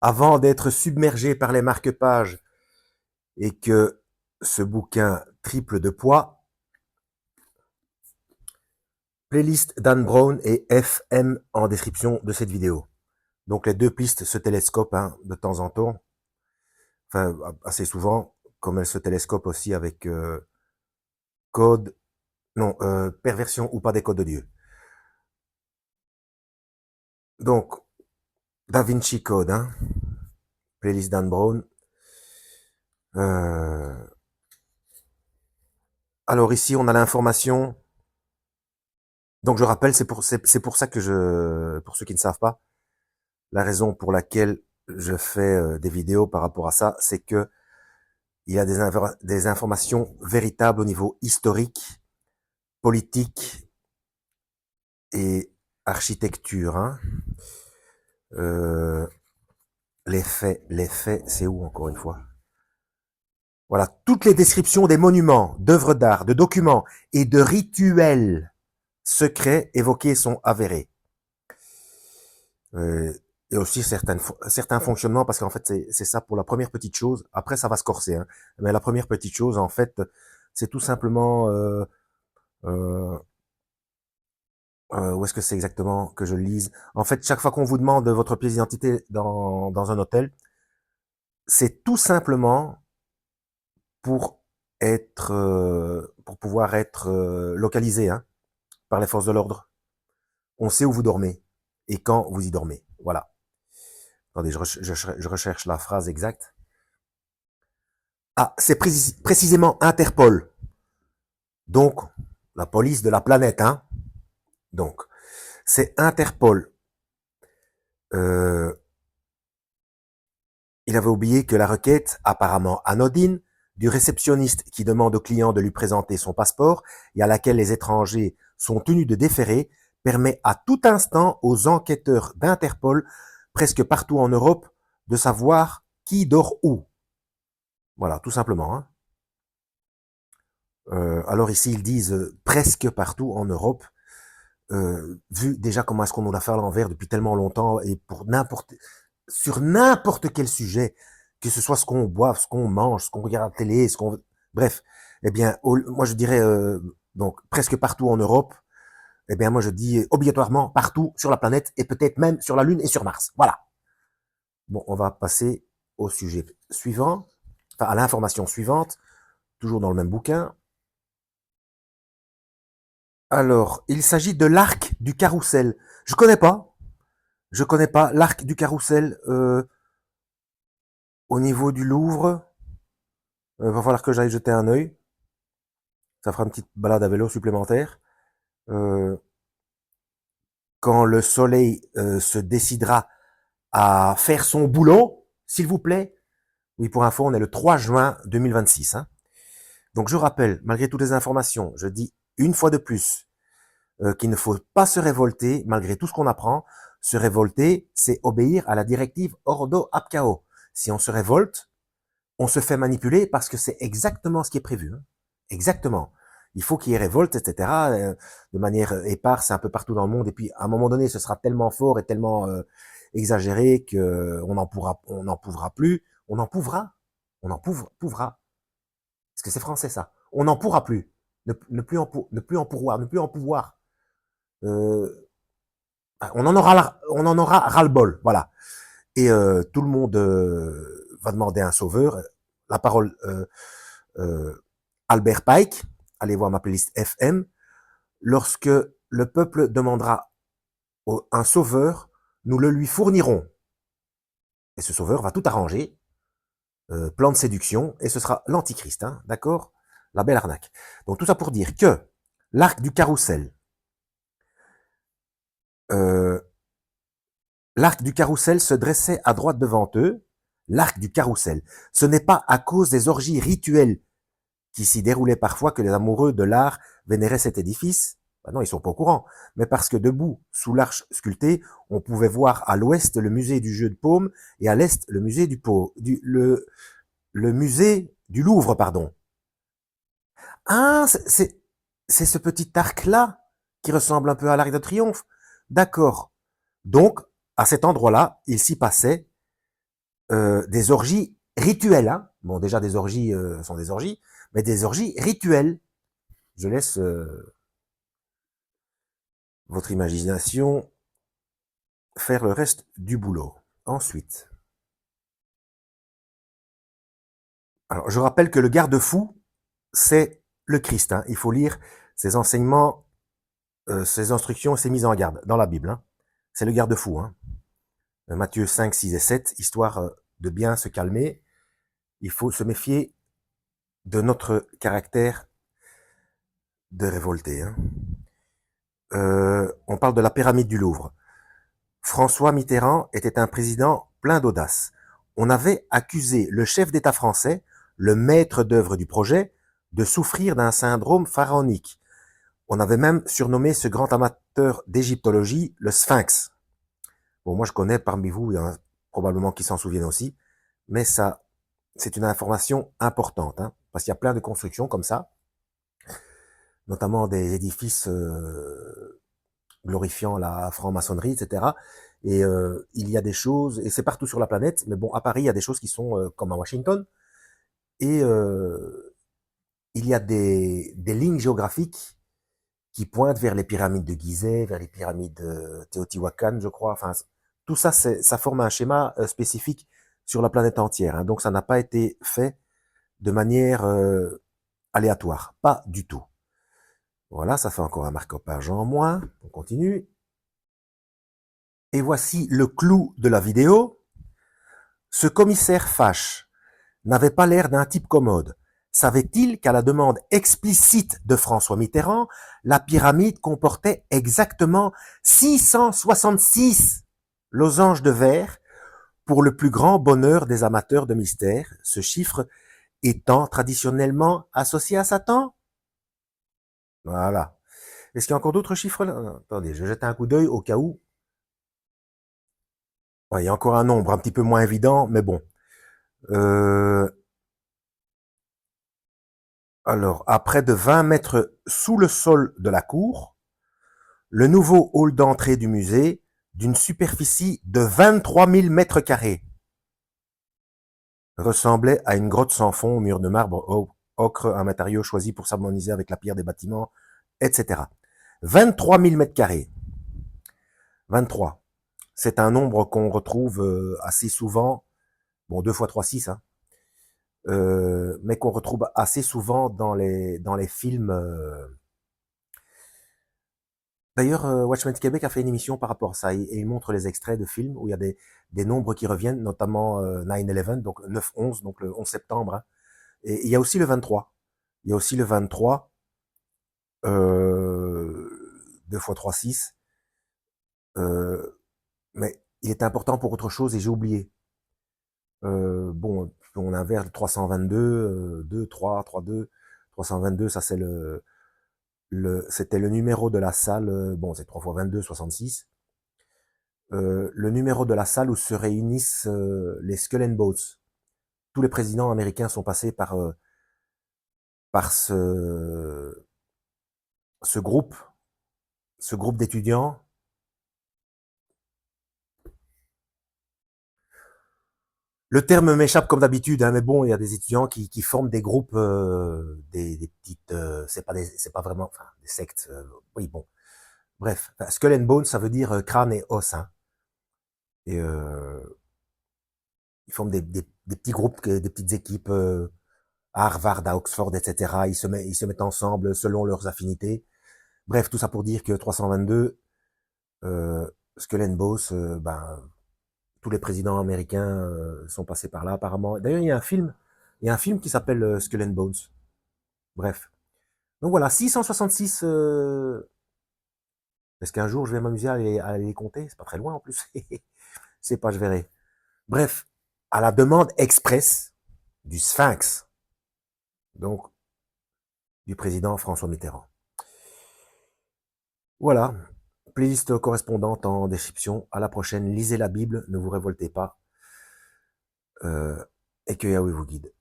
avant d'être submergé par les marque-pages et que ce bouquin triple de poids, playlist Dan Brown et FM en description de cette vidéo. Donc les deux pistes se télescopent de temps en temps, enfin assez souvent, comme elles se télescopent aussi avec code, non, perversion ou pas des codes de Dieu. Donc, Da Vinci Code, playlist Dan Brown. Alors ici, on a l'information. Donc je rappelle, c'est pour ça que pour ceux qui ne savent pas, la raison pour laquelle je fais des vidéos par rapport à ça, c'est que il y a des informations véritables au niveau historique, politique et architecture. Euh, les faits, c'est où encore une fois? Voilà, toutes les descriptions des monuments, d'œuvres d'art, de documents et de rituels secrets évoqués sont avérés. Et aussi certains fonctionnements, parce qu'en fait, c'est ça pour la première petite chose. Après, ça va se corser. Mais la première petite chose, en fait, c'est tout simplement... euh, où est-ce que c'est exactement que je le lise? En fait, chaque fois qu'on vous demande votre pièce d'identité dans un hôtel, c'est tout simplement pour pour pouvoir être localisé par les forces de l'ordre. On sait où vous dormez et quand vous y dormez. Voilà. Attendez, je recherche la phrase exacte. Ah, c'est précisément Interpol. Donc, la police de la planète, Donc, c'est Interpol. Euh, il avait oublié que la requête, apparemment anodine, du réceptionniste qui demande au client de lui présenter son passeport et à laquelle les étrangers sont tenus de déférer, permet à tout instant aux enquêteurs d'Interpol, presque partout en Europe, de savoir qui dort où. Voilà, tout simplement. Alors ici, ils disent presque partout en Europe, vu déjà comment est-ce qu'on nous l'a fait à l'envers depuis tellement longtemps et sur n'importe quel sujet, que ce soit ce qu'on boit, ce qu'on mange, ce qu'on regarde à la télé, bref, eh bien, moi je dirais donc presque partout en Europe. Eh bien, moi je dis obligatoirement partout sur la planète et peut-être même sur la Lune et sur Mars. Voilà. Bon, on va passer au sujet suivant, enfin à l'information suivante, toujours dans le même bouquin. Alors, il s'agit de l'arc du carrousel. Je connais pas. Je connais pas l'arc du carrousel au niveau du Louvre. Va falloir que j'aille jeter un œil. Ça fera une petite balade à vélo supplémentaire. Euh, quand le soleil se décidera à faire son boulot, s'il vous plaît. Oui, pour info, on est le 3 juin 2026. Donc je rappelle, malgré toutes les informations, je dis une fois de plus qu'il ne faut pas se révolter, malgré tout ce qu'on apprend. Se révolter, c'est obéir à la directive Ordo ab Chao. Si on se révolte, on se fait manipuler parce que c'est exactement ce qui est prévu. Exactement. Il faut qu'il y ait révolte, etc. De manière éparse un peu partout dans le monde. Et puis, à un moment donné, ce sera tellement fort et tellement exagéré que on n'en pourra plus. On en pouvra. Parce que c'est français, ça. On n'en pourra plus. Ne plus en pouvoir, ne plus en pouvoir. Euh, on en aura ras-le-bol. Voilà. Et tout le monde va demander un sauveur. La parole euh, Albert Pike, allez voir ma playlist FM, lorsque le peuple demandera un sauveur, nous le lui fournirons. Et ce sauveur va tout arranger, plan de séduction, et ce sera l'antichrist, d'accord? La belle arnaque. Donc tout ça pour dire que l'arc du carrousel, euh, l'arc du carrousel se dressait à droite devant eux, l'arc du carrousel. Ce n'est pas à cause des orgies rituelles qui s'y déroulaient parfois que les amoureux de l'art vénéraient cet édifice. Ben non, ils sont pas au courant. Mais parce que debout, sous l'arche sculptée, on pouvait voir à l'ouest le musée du jeu de paume et à l'est le musée le musée du Louvre, pardon. Ah, c'est ce petit arc-là qui ressemble un peu à l'Arc de Triomphe. D'accord. Donc, à cet endroit-là, il s'y passait des orgies rituelles. Hein. Bon, déjà, des orgies sont des orgies, mais des orgies rituelles. Je laisse votre imagination faire le reste du boulot. Ensuite, alors je rappelle que le garde-fou, c'est le Christ. Hein. Il faut lire ses enseignements, ses instructions et ses mises en garde dans la Bible. Hein. C'est le garde-fou. Hein. Matthieu 5, 6 et 7, histoire de bien se calmer. Il faut se méfier de notre caractère de révolté. Hein. On parle de la pyramide du Louvre. François Mitterrand était un président plein d'audace. On avait accusé le chef d'État français, le maître d'œuvre du projet, de souffrir d'un syndrome pharaonique. On avait même surnommé ce grand amateur d'égyptologie le Sphinx. Bon, moi je connais parmi vous, il y en a probablement qui s'en souviennent aussi, mais ça, c'est une information importante, hein, parce qu'il y a plein de constructions comme ça, notamment des édifices glorifiant la franc-maçonnerie, etc. Et il y a des choses, et c'est partout sur la planète, mais bon, à Paris, il y a des choses qui sont comme à Washington, et il y a des lignes géographiques qui pointent vers les pyramides de Gizeh, vers les pyramides de Teotihuacan, je crois. Enfin, tout ça, ça forme un schéma spécifique sur la planète entière. Hein. Donc, ça n'a pas été fait de manière aléatoire. Pas du tout. Voilà, ça fait encore un marque-page en moins. On continue. Et voici le clou de la vidéo. Ce commissaire Fache n'avait pas l'air d'un type commode. Savait-il qu'à la demande explicite de François Mitterrand, la pyramide comportait exactement 666 losanges de verre pour le plus grand bonheur des amateurs de mystère, ce chiffre étant traditionnellement associé à Satan? Voilà. Est-ce qu'il y a encore d'autres chiffres là? Attendez, je jette un coup d'œil au cas où. Ouais, il y a encore un nombre un petit peu moins évident, mais bon. Alors, à près de 20 mètres sous le sol de la cour, le nouveau hall d'entrée du musée, d'une superficie de 23 000 mètres carrés, ressemblait à une grotte sans fond, mur de marbre ocre, un matériau choisi pour s'harmoniser avec la pierre des bâtiments, etc. 23 000 mètres carrés. 23. C'est un nombre qu'on retrouve assez souvent, bon, 2 fois 3, 6, hein, mais qu'on retrouve assez souvent dans les films. D'ailleurs, Watchmen Québec a fait une émission par rapport à ça, et il montre les extraits de films où il y a des nombres qui reviennent, notamment 9/11, donc 9/11, donc le 11 septembre. Hein. Et il y a aussi le 23. Il y a aussi le 23, 2 fois 3, 6. Mais il était important pour autre chose et j'ai oublié. Bon, on inverse 322, 2, 3, 3, 2, 322, ça c'est c'était le numéro de la salle, bon c'est 3 fois 22, 66. Le numéro de la salle où se réunissent les Skull and Bones. Tous les présidents américains sont passés par ce groupe d'étudiants. Le terme m'échappe comme d'habitude, hein, mais bon, il y a des étudiants qui forment des groupes, des petites, c'est pas vraiment, enfin, des sectes. Oui, bon, bref, enfin, Skull and Bones, ça veut dire crâne et os. Hein. Et ils forment des petits groupes, des petites équipes à Harvard, à Oxford, etc. Ils se mettent ensemble selon leurs affinités. Bref, tout ça pour dire que 322, Skull and Bones, ben, tous les présidents américains sont passés par là apparemment. D'ailleurs, il y a un film qui s'appelle Skull and Bones. Bref. Donc voilà, 666. Est-ce qu'un jour je vais m'amuser à aller les compter? C'est pas très loin en plus. Je sais pas, je verrai. Bref, à la demande express du Sphinx, donc du président François Mitterrand. Voilà, playlist correspondante en description. À la prochaine, lisez la Bible, ne vous révoltez pas, et que Yahweh vous guide.